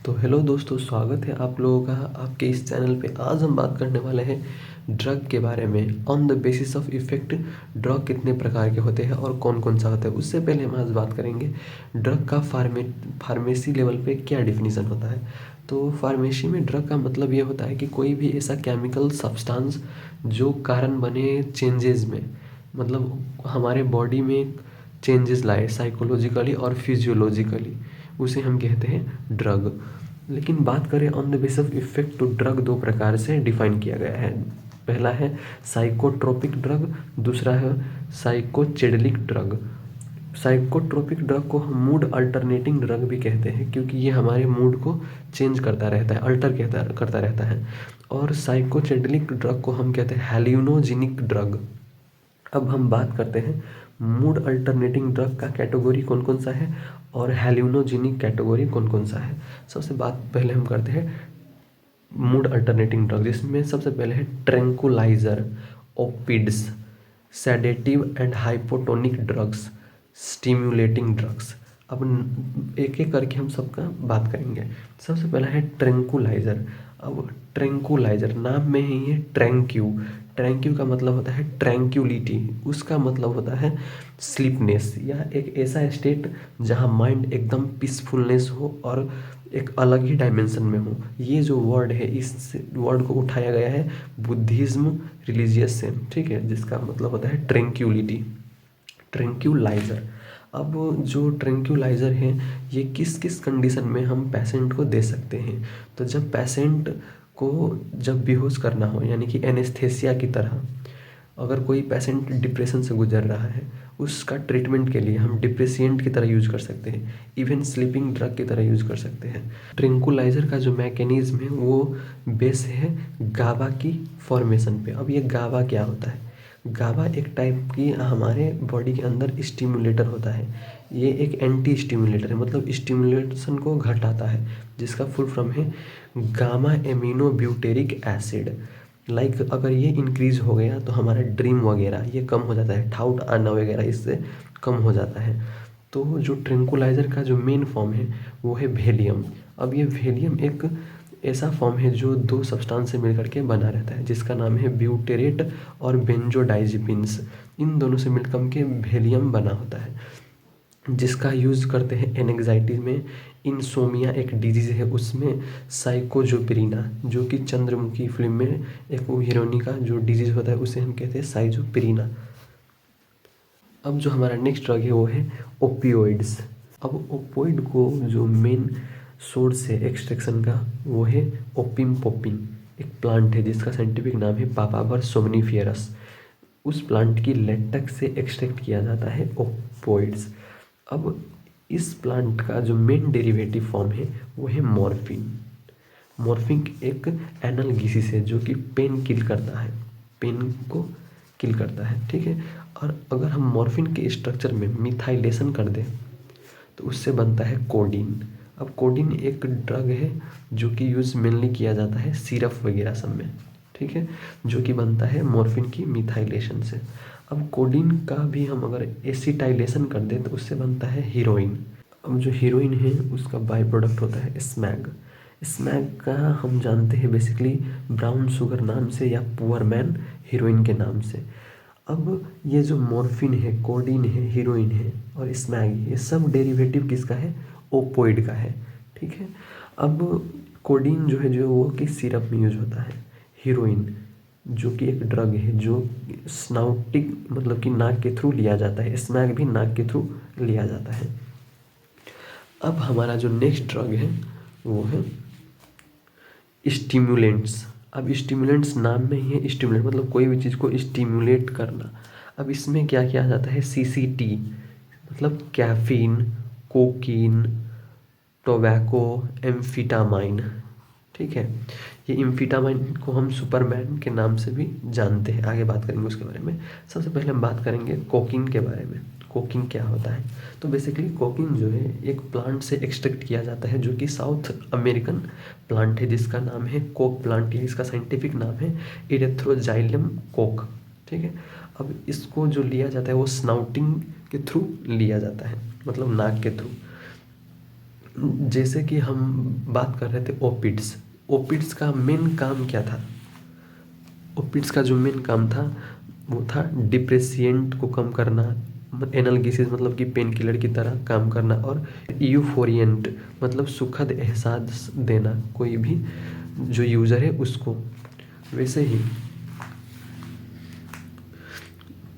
तो हेलो दोस्तों, स्वागत है आप लोगों का आपके इस चैनल पे। आज हम बात करने वाले हैं ड्रग के बारे में। On the basis of effect drug कितने प्रकार के होते हैं और कौन कौन सा होता है। उससे पहले हम आज बात करेंगे ड्रग का फार्मेसी लेवल पे क्या डिफिनीसन होता है। तो फार्मेसी में ड्रग का मतलब ये होता है कि कोई भी ऐसा केमिकल सब्सटेंस जो कारण बने चेंजेस में, मतलब हमारे बॉडी में चेंजेस लाए साइकोलॉजिकली और फिजियोलॉजिकली, उसे हम कहते हैं ड्रग। लेकिन बात करें on the base of effect, तो ड्रग दो प्रकार से डिफाइन किया गया है। पहला है साइकोट्रोपिक ड्रग, दूसरा है साइकोचेडेलिक ड्रग। साइकोट्रोपिक ड्रग को हम मूड अल्टरनेटिंग ड्रग भी कहते हैं, क्योंकि ये हमारे मूड को चेंज करता रहता है, अल्टर करता रहता है। और साइकोचेडेलिक ड्रग को हम कहते हैं हेल्यूनोजेनिक ड्रग। अब हम बात करते हैं मूड अल्टरनेटिंग ड्रग का कैटेगरी कौन कौन सा है और हेल्यूनोजेनिक कैटेगरी कौन कौन सा है। सबसे बात पहले हम करते हैं मूड अल्टरनेटिंग ड्रग, जिसमें सबसे पहले है tranquilliser, opioids, sedative and hypotonic drugs, stimulating drugs. अब एक एक करके हम सबका बात करेंगे। सबसे पहला है ट्रैंकुलाइजर। अब ट्रैंकुलाइजर नाम में ही है ट्रैंक्यू। ट्रैंक्यू का मतलब होता है ट्रैंक्युलिटी, उसका मतलब होता है स्लीपनेस या एक ऐसा स्टेट जहाँ माइंड एकदम पीसफुलनेस हो और एक अलग ही डायमेंशन में हो। ये जो वर्ड है, इस वर्ड को उठाया गया है बुद्धिज्म रिलीजियस से, ठीक है, जिसका मतलब होता है ट्रैंक्युलिटी, ट्रैंक्युलाइजर। अब जो ट्रैंक्युलाइजर है ये किस किस कंडीशन में हम पेशेंट को दे सकते हैं। तो जब पेशेंट को जब बेहोश करना हो, यानी कि एनेस्थेसिया की तरह, अगर कोई पेशेंट डिप्रेशन से गुजर रहा है, उसका ट्रीटमेंट के लिए हम डिप्रेसिएंट की तरह यूज कर सकते हैं, इवन स्लीपिंग ड्रग की तरह यूज कर सकते हैं। ट्रैंकुलाइजर का जो मैकेनिज्म है वो बेस है गाबा की फॉर्मेशन पे। अब ये गाबा क्या होता है? गाबा एक टाइप की हमारे बॉडी के अंदर स्टिमुलेटर होता है। ये एक एंटी स्टिमुलेटर है, मतलब स्टिमुलेशन को घटाता है, जिसका फुल फॉर्म है gamma amino butyric acid. Like अगर ये इंक्रीज हो गया तो हमारा ड्रीम वगैरह ये कम हो जाता है, डाउट आना वगैरह इससे कम हो जाता है। तो जो ट्रैंकुलाइजर का जो मेन फॉर्म है वो है वेलियम। अब ये वेलियम एक ऐसा फॉर्म है जो दो सब्सटेंस से मिलकर के बना रहता है, जिसका नाम है ब्यूटेरेट और बेंजोडाइजिपिन्स। इन दोनों से मिलकर के वेलियम बना होता है, जिसका यूज़ करते हैं एनेक्साइटी में। इंसोमिया एक डिजीज़ है, उसमें साइकोजोपिरिना, जो कि चंद्रमुखी फिल्म में एक वो हीरोइनी का जो डिजीज़ होता है उसे हम कहते हैं साइजोपिरिना। अब जो हमारा नेक्स्ट ड्रग है वो है ओपियोइड्स। अब ओपियोइड को जो मेन सोर्स है एक्सट्रैक्शन का वो है ओपिम पोपिन। एक प्लांट है जिसका साइंटिफिक नाम है पापावर सोमनीफियरस। उस प्लांट की लेटेक्स से एक्सट्रैक्ट किया जाता है ओपियोइड्स। अब इस प्लांट का जो मेन डेरिवेटिव फॉर्म है वो है मॉर्फिन। मॉर्फिन एक एनाल्गेसिस है जो कि पेन किल करता है, पेन को किल करता है, ठीक है। और अगर हम मॉर्फिन के स्ट्रक्चर में मिथाइलेशन कर दें तो उससे बनता है कोडीन। अब कोडीन एक ड्रग है जो कि यूज़ मेनली किया जाता है सिरप वगैरह सब में, ठीक है, जो कि बनता है मॉर्फिन की मिथाइलेशन से। अब कोडीन का भी हम अगर एसिटाइलेशन कर दें तो उससे बनता है हीरोइन। अब जो हीरोइन है उसका बाई प्रोडक्ट होता है स्मैग। स्मैग का हम जानते हैं बेसिकली ब्राउन शुगर नाम से या पुअर मैन हीरोइन के नाम से। अब ये जो मॉर्फिन है, कोडीन है, हीरोइन है और स्मैग, ये सब डेरिवेटिव किसका है? ओपोइड का है, ठीक है। अब कोडीन जो है जो वो कि सिरप में यूज होता है। हीरोइन जो कि एक ड्रग है जो स्नाउटिक मतलब कि नाक के थ्रू लिया जाता है, स्मैग भी नाक के थ्रू लिया जाता है। अब हमारा जो नेक्स्ट ड्रग है वो है स्टिमुलेंट्स। अब स्टिमुलेंट्स नाम में ही है स्टिमुलेंट, मतलब कोई भी चीज़ को स्टिमुलेट करना। अब इसमें क्या किया जाता है? सीसीटी, मतलब कैफीन, कोकीन, टोबैको, एम्फिटामाइन, ठीक है। ये एम्फिटामाइन को हम सुपरमैन के नाम से भी जानते हैं, आगे बात करेंगे उसके बारे में। सबसे पहले हम बात करेंगे कोकीन के बारे में। कोकीन क्या होता है? तो बेसिकली कोकीन जो है एक प्लांट से एक्सट्रैक्ट किया जाता है जो कि साउथ अमेरिकन प्लांट है, जिसका नाम है कोक प्लांट, या इसका साइंटिफिक नाम है इरेथ्रोजाइलम कोक, ठीक है। अब इसको जो लिया जाता है वो स्नाउटिंग के थ्रू लिया जाता है, मतलब नाक के थ्रू। जैसे कि हम बात कर रहे थे ओपिड्स। ओपिड्स का मेन काम क्या था? ओपिड्स का जो मेन काम था वो था डिप्रेसिएंट को कम करना, एनाल्गेसिस मतलब कि पेन किलर की तरह काम करना, और यूफोरिएंट मतलब सुखद एहसास देना कोई भी जो यूज़र है उसको। वैसे ही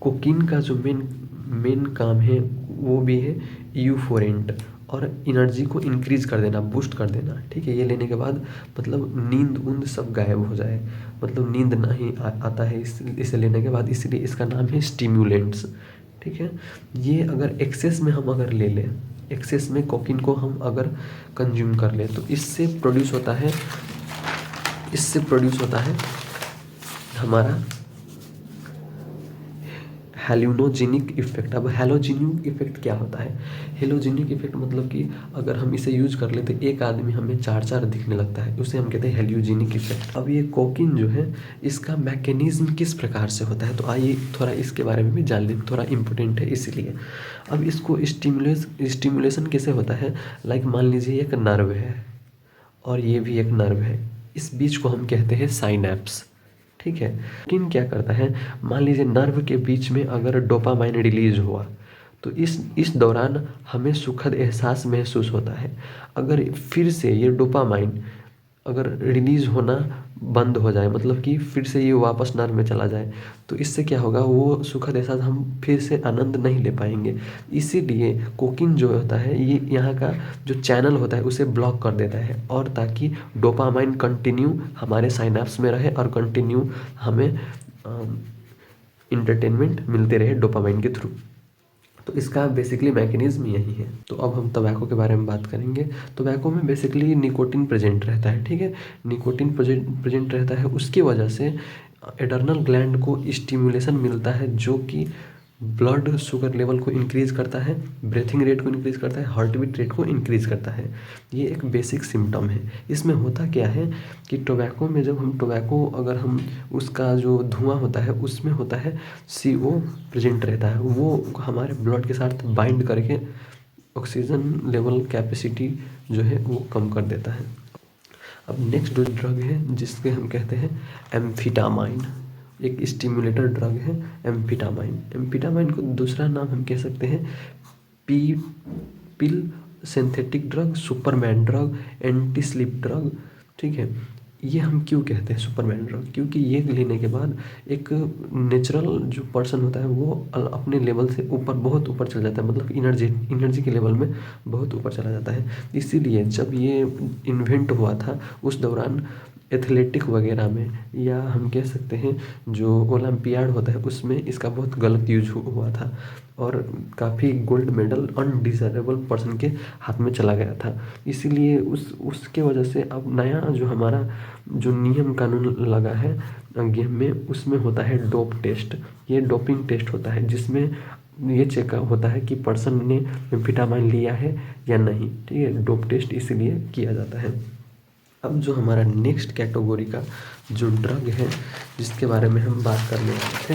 कोकीन का जो मेन मेन काम है वो भी है यूफोरेंट, और एनर्जी को इंक्रीज कर देना, बूस्ट कर देना। ठीक है, ये लेने के बाद मतलब नींद उंद सब गायब हो जाए, मतलब नींद नहीं आता है इसे लेने के बाद, इसलिए इसका नाम है स्टिम्युलेंट्स। ठीक है, ये अगर एक्सेस में हम अगर ले लें, एक्सेस में कोकीन को हम अगर कंज्यूम कर लें तो इससे प्रोड्यूस होता है हमारा हेलुनोजेनिक इफेक्ट। अब हेलोजेनिक इफेक्ट क्या होता है? हेलोजेनिक इफेक्ट मतलब कि अगर हम इसे यूज कर लेते एक आदमी हमें चार चार दिखने लगता है, उसे हम कहते हैं हेलोजेनिक इफेक्ट। अब ये कोकीन जो है इसका मैकेनिज्म किस प्रकार से होता है, तो आइए थोड़ा इसके बारे में भी जान लें, थोड़ा इंपॉर्टेंट है इसलिए। अब इसको स्टिमुलेशन कैसे होता है? लाइक मान लीजिए एक नर्व है और ये भी एक नर्व है, इस बीच को हम कहते हैं साइनैप्स। ठीक है, लेकिन क्या करता है, मान लीजिए नर्व के बीच में अगर डोपामाइन रिलीज हुआ तो इस दौरान हमें सुखद एहसास महसूस होता है। अगर फिर से ये डोपामाइन अगर रिलीज होना बंद हो जाए, मतलब कि फिर से ये वापस नर्व में चला जाए, तो इससे क्या होगा, वो सुखद एहसास हम फिर से आनंद नहीं ले पाएंगे। इसीलिए कोकीन जो होता है ये यहाँ का जो चैनल होता है उसे ब्लॉक कर देता है, और ताकि डोपामाइन कंटिन्यू हमारे साइनेप्स में रहे और कंटिन्यू हमें इंटरटेनमेंट मिलते रहे डोपामाइन के थ्रू। तो इसका बेसिकली मैकेनिज्म यही है। तो अब हम टबैको के बारे में बात करेंगे। टबैको में बेसिकली निकोटिन प्रेजेंट रहता है। ठीक है, निकोटिन प्रेजेंट रहता है, उसकी वजह से एडर्नल ग्लैंड को स्टिमुलेशन मिलता है जो कि ब्लड शुगर लेवल को इंक्रीज़ करता है, ब्रीथिंग रेट को इंक्रीज़ करता है, हार्ट बीट रेट को इंक्रीज़ करता है। ये एक बेसिक सिम्टम है। इसमें होता क्या है कि टोबैको में जब हम टोबैको अगर हम उसका जो धुआं होता है उसमें होता है CO प्रेजेंट रहता है, वो हमारे ब्लड के साथ बाइंड करके ऑक्सीजन लेवल कैपेसिटी जो है वो कम कर देता है। अब नेक्स्ट जो ड्रग है जिसके हम कहते हैं एम्फिटामाइन, एक स्टिमुलेटर ड्रग है एम्फिटामाइन। एम्फिटामाइन को दूसरा नाम हम कह सकते हैं pill synthetic drug, Superman drug, anti sleep drug. ठीक है, ये हम क्यों कहते हैं सुपरमैन ड्रग? क्योंकि ये लेने के बाद एक नेचुरल जो पर्सन होता है वो अपने लेवल से ऊपर, बहुत ऊपर चला जाता है, मतलब एनर्जी के लेवल में बहुत ऊपर चला जाता है। इसीलिए जब ये इन्वेंट हुआ था उस दौरान एथलेटिक वगैरह में, या हम कह सकते हैं जो ओलंपियाड होता है उसमें इसका बहुत गलत यूज हुआ था, और काफ़ी गोल्ड मेडल अनडिजर्वेबल पर्सन के हाथ में चला गया था। इसीलिए उसके वजह से अब नया जो हमारा जो नियम कानून लगा है गेम में, उसमें होता है डोप टेस्ट। ये डोपिंग टेस्ट होता है जिसमें ये चेक होता है कि पर्सन ने एम्फिटामाइन लिया है या नहीं। ठीक है, डोप टेस्ट इसीलिए किया जाता है। अब जो हमारा नेक्स्ट कैटेगरी का जो ड्रग है जिसके बारे में हम बात करने वाले थे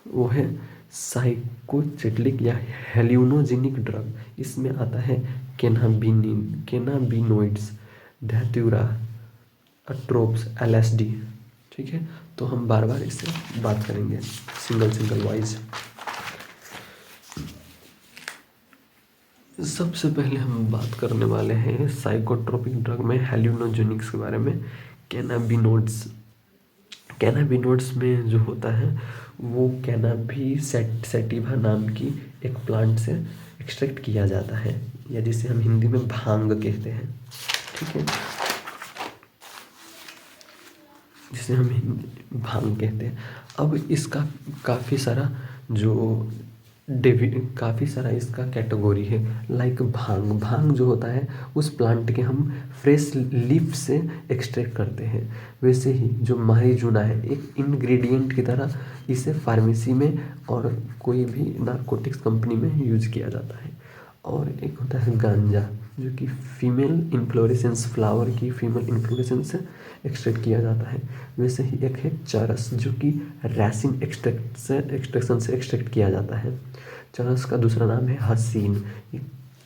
वो है साइकोसेटिक या हेल्यूनोजेनिक ड्रग। इसमें आता है कैनाबिनोइड्स, धैत्यूरा, अट्रोप्स, LSD। ठीक है, तो हम बार बार इससे बात करेंगे सिंगल वाइज। सबसे पहले हम बात करने वाले हैं साइकोट्रोपिक ड्रग में हेल्यूनोजेनिक्स के बारे में। कैनाबिनोइड्स में जो होता है वो कैनाबी सैटिवा नाम की एक प्लांट से एक्सट्रैक्ट किया जाता है, या जिसे हम हिंदी में भांग कहते हैं। ठीक है, जिसे हम हिंदी भांग कहते हैं। अब इसका काफ़ी सारा इसका कैटेगरी है। लाइक भांग जो होता है उस प्लांट के हम फ्रेश लीफ से एक्सट्रैक्ट करते हैं। वैसे ही जो मारीजुना है एक इंग्रेडिएंट की तरह इसे फार्मेसी में और कोई भी नारकोटिक्स कंपनी में यूज किया जाता है। और एक होता है गांजा जो कि फीमेल इन्फ्लोरेसेंस फ्लावर की फीमेल इन्फ्लोरेसेंस से एक्सट्रैक्ट किया जाता है। वैसे ही एक है चरस जो कि रैसिन एक्सट्रैक्शन से एक्सट्रैक्ट किया जाता है। चरस का दूसरा नाम है हसीन।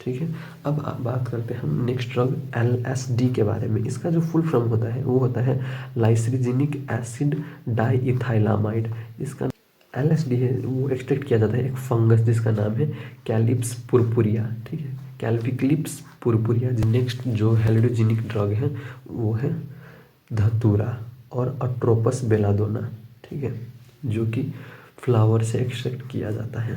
ठीक है। अब आप बात करते हैं हम नेक्स्ट ड्रग LSD के बारे में। इसका जो फुल फॉर्म होता है वो होता है लाइसर्जिनिक एसिड डाइइथाइलामाइड। इसका LSD है वो एक्सट्रैक्ट किया जाता है एक फंगस जिसका नाम है कैलिप्स पुरपुरिया। ठीक है, कैल्विक्लिप्स पुरपुरिया। नेक्स्ट जो हेलोडोजेनिक ड्रग है वो है धतूरा और अट्रोपस बेलाडोना। ठीक है, जो कि फ्लावर से एक्सट्रैक्ट किया जाता है।